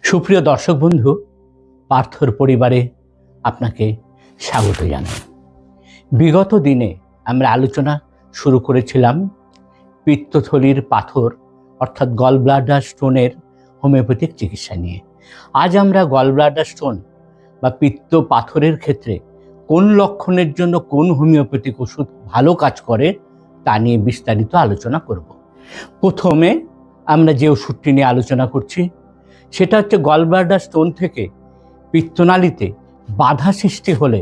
সুপ্রিয় দর্শক বন্ধু, পার্থর পরিবারে আপনাকে স্বাগত জানাই। বিগত দিনে আমরা আলোচনা শুরু করেছিলাম পিত্তথলির পাথর অর্থাৎ গল ব্লাডার স্টোনের হোমিওপ্যাথিক চিকিৎসা নিয়ে। আজ আমরা গল ব্লাডার স্টোন বা পিত্ত পাথরের ক্ষেত্রে কোন লক্ষণের জন্য কোন হোমিওপ্যাথিক ওষুধ ভালো কাজ করে তা নিয়ে বিস্তারিত আলোচনা করব। প্রথমে আমরা যে ওষুধটি নিয়ে আলোচনা করছি সেটা হচ্ছে গল ব্লাডার স্টোন থেকে পিত্তনালীতে বাধা সৃষ্টি হলে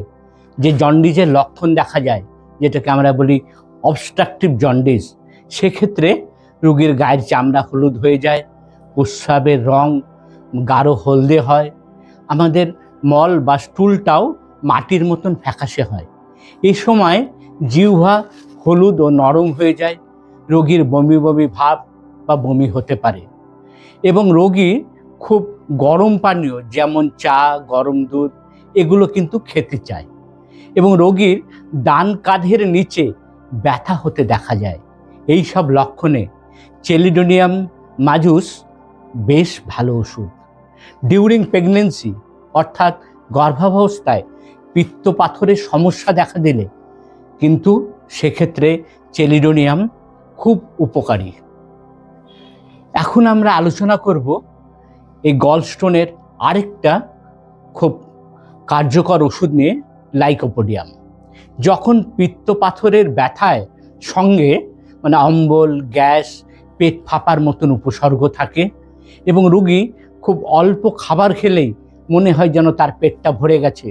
যে জন্ডিসের লক্ষণ দেখা যায়, যেটাকে আমরা বলি অবস্ট্রাকটিভ জন্ডিস। সেক্ষেত্রে রোগীর গায়ের চামড়া হলুদ হয়ে যায়, প্রস্রাবের রং গাঢ় হলদে হয়, আমাদের মল বা স্টুলটাও মাটির মতন ফ্যাকাশে হয়। এই সময় জিহ্বা হলুদ ও নরম হয়ে যায়, রোগীর বমি বমি ভাব বা বমি হতে পারে এবং রোগী খুব গরম পানীয় যেমন চা, গরম দুধ এগুলো কিন্তু খেতে চায় এবং রোগীর ডান কাঁধের নিচে ব্যথা হতে দেখা যায়। এই সব লক্ষণে চেলিডোনিয়াম মাজুস বেশ ভালো ওষুধ। ডিউরিং প্রেগনেন্সি অর্থাৎ গর্ভাবস্থায় পিত্ত পাথরের সমস্যা দেখা দিলে কিন্তু সেক্ষেত্রে চেলিডোনিয়াম খুব উপকারী। এখন আমরা আলোচনা করব এই গলস্টোনের আরেকটা খুব কার্যকর ওষুধ নিয়ে, লাইকোপোডিয়াম। যখন পিত্ত পাথরের ব্যথায় সঙ্গে অম্বল, গ্যাস, পেট ফাঁপার মতন উপসর্গ থাকে এবং রোগী খুব অল্প খাবার খেলেই মনে হয় যেন তার পেটটা ভরে গেছে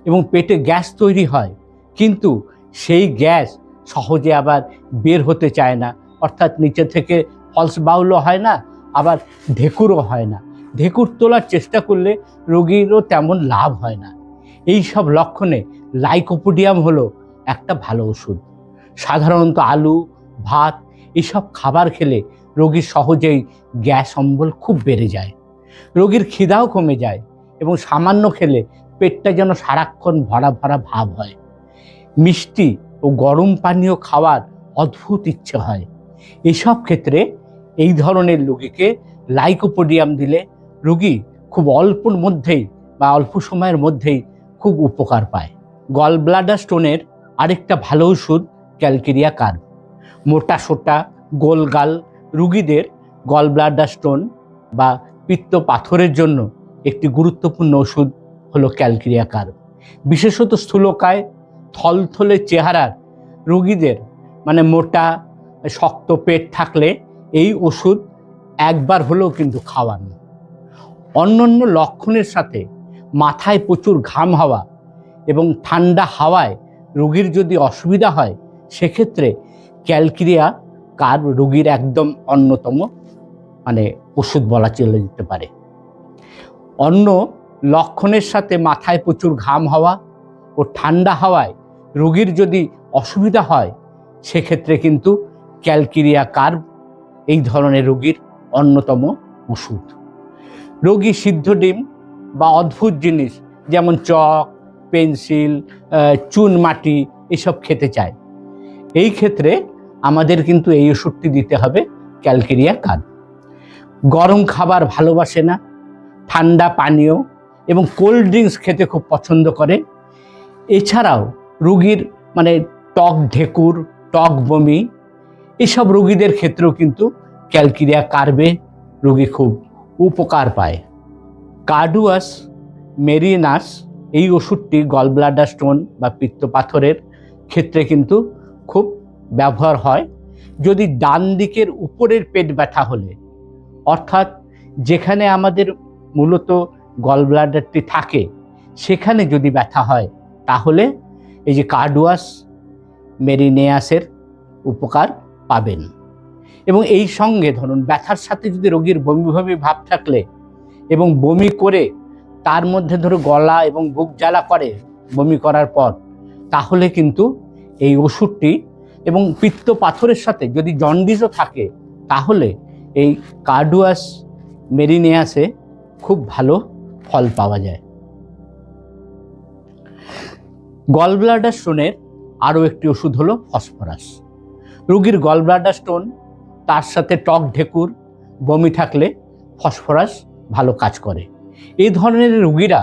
এবং পেটে গ্যাস তৈরি হয়, কিন্তু সেই গ্যাস সহজে আবার বের হতে চায় না, অর্থাৎ নিচে থেকে ফলস বাউলও হয় না, আবার ঢেকুরও হয় না। ঢেকুর তোলার চেষ্টা করলে রোগীরও তেমন লাভ হয় না। এই সব লক্ষণে লাইকোপোডিয়াম হলো একটা ভালো ওষুধ। সাধারণত আলু, ভাত এসব খাবার খেলে রোগীর সহজেই গ্যাস অম্বল খুব বেড়ে যায়, রোগীর খিদাও কমে যায় এবং সামান্য খেলে পেটটা যেন সারাক্ষণ ভরা ভরা ভাব হয়। মিষ্টি ও গরম পানীয় খাওয়ার অদ্ভুত ইচ্ছে হয়। এসব ক্ষেত্রে এই ধরনের রোগীকে লাইকোপোডিয়াম দিলে রোগী খুব অল্পর মধ্যেই বা অল্প সময়ের মধ্যেই খুব উপকার পায়। গল ব্লাডার স্টোনের আরেকটা ভালো ওষুধ ক্যালকেরিয়া কার্ব। মোটা সোটা গোলগাল রোগীদের গল ব্লাডার স্টোন বা পিত্ত পাথরের জন্য একটি গুরুত্বপূর্ণ ওষুধ হলো ক্যালকেরিয়া কার্ব। বিশেষত স্থূলকায় থলথলে চেহারার রোগীদের মোটা শক্ত পেট থাকলে এই ওষুধ একবার হলেও কিন্তু খাওয়ান। অন্যান্য লক্ষণের সাথে মাথায় প্রচুর ঘাম হওয়া এবং ঠান্ডা হাওয়ায় রোগীর যদি অসুবিধা হয়, সেক্ষেত্রে ক্যালকেরিয়া কার্ব রোগীর একদম অন্যতম ওষুধ বলা চলে যেতে পারে। অন্য লক্ষণের সাথে মাথায় প্রচুর ঘাম হওয়া ও ঠান্ডা হাওয়ায় রোগীর যদি অসুবিধা হয়, সেক্ষেত্রে কিন্তু ক্যালকেরিয়া কার্ব এই ধরনের রোগীর অন্যতম ওষুধ। রোগী সিদ্ধ ডিম বা অদ্ভুত জিনিস যেমন চক, পেন্সিল, চুন মাটি এসব খেতে চায়, এই ক্ষেত্রে আমাদের কিন্তু এই ওষুধটি দিতে হবে ক্যালকেরিয়া কার্ব। গরম খাবার ভালোবাসে না, ঠান্ডা পানীয় এবং কোল্ড ড্রিঙ্কস খেতে খুব পছন্দ করে। এছাড়াও রোগীর টক ঢেকুর, টক বমি এসব রোগীদের ক্ষেত্রেও কিন্তু ক্যালকেরিয়া কার্বে রোগী খুব উপকার পায়। কার্ডুয়াস মেরিনাস এই ওষুধটি গল ব্লাডার স্টোন বা পিত্ত পাথরের ক্ষেত্রে কিন্তু খুব ব্যবহার হয় যদি ডান দিকের উপরের পেট ব্যথা হলে, অর্থাৎ যেখানে আমাদের মূলত গল ব্লাডারটি থাকে সেখানে যদি ব্যথা হয়, তাহলে এই যে কার্ডুয়াস মেরিনেয়াসের উপকার পাবেন। এবং এই সঙ্গে ধরুন ব্যথার সাথে যদি রোগীর বমি বমি ভাব থাকলে এবং বমি করে তার মধ্যে গলা এবং বুক জ্বালা করে বমি করার পর, তাহলে কিন্তু এই ওষুধটি, এবং পিত্ত পাথরের সাথে যদি জন্ডিসও থাকে, তাহলে এই কার্ডুয়াস মেরিনেয়াসে খুব ভালো ফল পাওয়া যায়। গল ব্লাডার স্টোনের আরও একটি ওষুধ হলো ফসফরাস। রোগীর গল ব্লাডার স্টোন তার সাথে টক ঢেকুর বমি থাকলে ফসফরাস ভালো কাজ করে। এই ধরনের রোগীরা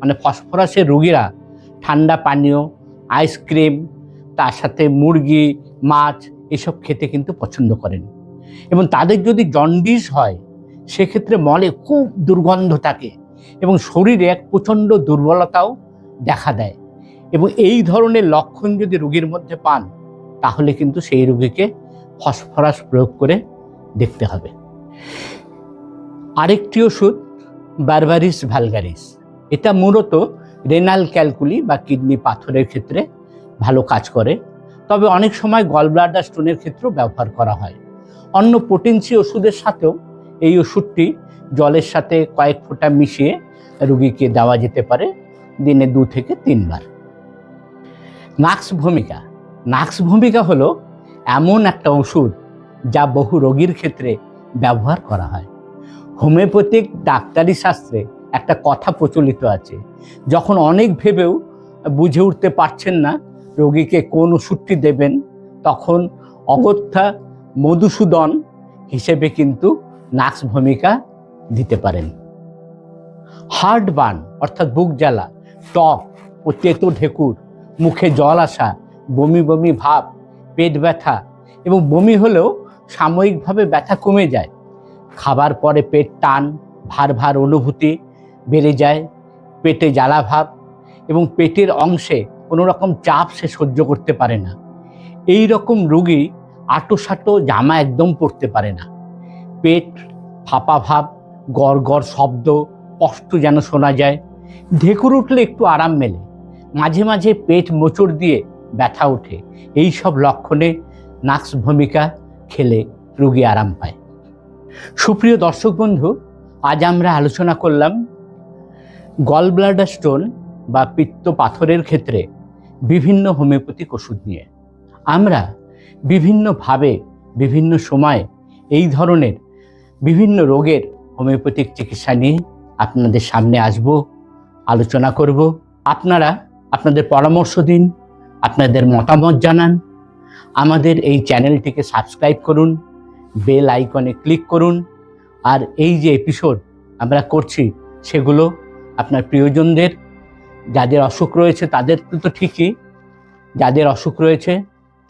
মানে ফসফরাসের রোগীরা ঠান্ডা পানীয়, আইসক্রিম, তার সাথে মুরগি, মাছ এসব খেতে কিন্তু পছন্দ করেন। এবং তাদের যদি জন্ডিস হয় সেক্ষেত্রে মলে খুব দুর্গন্ধ থাকে এবং শরীরে এক প্রচণ্ড দুর্বলতাও দেখা দেয়। এবং এই ধরনের লক্ষণ যদি রোগীর মধ্যে পান তাহলে কিন্তু সেই রোগীকে ফসফরাস প্রয়োগ করে দেখতে হবে। আরেকটি ওষুধ বারবারিস ভালগারিস, এটা মূলত রেনাল ক্যালকুলি বা কিডনি পাথরের ক্ষেত্রে ভালো কাজ করে, তবে অনেক সময় গলব্লাডার স্টোনের ক্ষেত্রেও ব্যবহার করা হয়। অন্য পোটেন্সি ওষুধের সাথেও এই ওষুধটি জলের সাথে কয়েক ফোঁটা মিশিয়ে রোগীকে দেওয়া যেতে পারে দিনে 2 থেকে 3 বার। নাক্স ভূমিকা, নাক্স ভূমিকা হলো এমন একটা ওষুধ যা বহু রোগীর ক্ষেত্রে ব্যবহার করা হয়। হোমিওপ্যাথিক ডাক্তারি শাস্ত্রে একটা কথা প্রচলিত আছে, যখন অনেক ভেবেও বুঝে উঠতে পারছেন না রোগীকে কোন ওষুধটি দেবেন, তখন অগত্যা মধুসূদন হিসেবে কিন্তু নাক্স ভূমিকা দিতে পারেন। হার্ট বার্ন অর্থাৎ বুক জ্বালা, টক ও তেতো ঢেকুর, মুখে জল আসা, বমি বমি ভাব, পেট ব্যথা এবং বমি হলেও সাময়িকভাবে ব্যথা কমে যায়। খাবার পরে পেট টান, ভার ভার অনুভূতি বেড়ে যায়, পেটে জ্বালা ভাব এবং পেটের অংশে কোনো রকম চাপ সে সহ্য করতে পারে না। এই রকম রোগী আঁটো জামা একদম পরতে পারে না। পেট ফাঁপা ভাব, গড় গড় শব্দ স্পষ্ট যেন শোনা যায়, ঢেকুর উঠলে একটু আরাম মেলে, মাঝে মাঝে পেট মোচড় দিয়ে ব্যথা ওঠে। এই সব লক্ষণে নাক্স ভূমিকা খেলে রোগী আরাম পায়। সুপ্রিয় দর্শক বন্ধু, আজ আমরা আলোচনা করলাম গলব্লাডার স্টোন বা পিত্ত পাথরের ক্ষেত্রে বিভিন্ন হোমিওপ্যাথিক ওষুধ নিয়ে। আমরা বিভিন্নভাবে বিভিন্ন সময় এই ধরনের বিভিন্ন রোগের হোমিওপ্যাথিক চিকিৎসা নিয়ে আপনাদের সামনে আসব, আলোচনা করব। আপনারা আপনাদের পরামর্শ দিন, আপনাদের মতামত জানান। আমাদের এই চ্যানেলটিকে সাবস্ক্রাইব করুন, বেল আইকনে ক্লিক করুন। আর এই যে এপিসোড আমরা করছি সেগুলো আপনার প্রিয়জনদের, যাদের অসুখ রয়েছে তাদের তো ঠিকই, যাদের অসুখ রয়েছে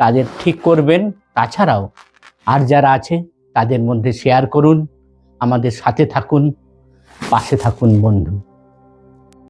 তাদের ঠিক করবেন, তাছাড়াও আর যারা আছে তাদের মধ্যে শেয়ার করুন। আমাদের সাথে থাকুন, পাশে থাকুন বন্ধু।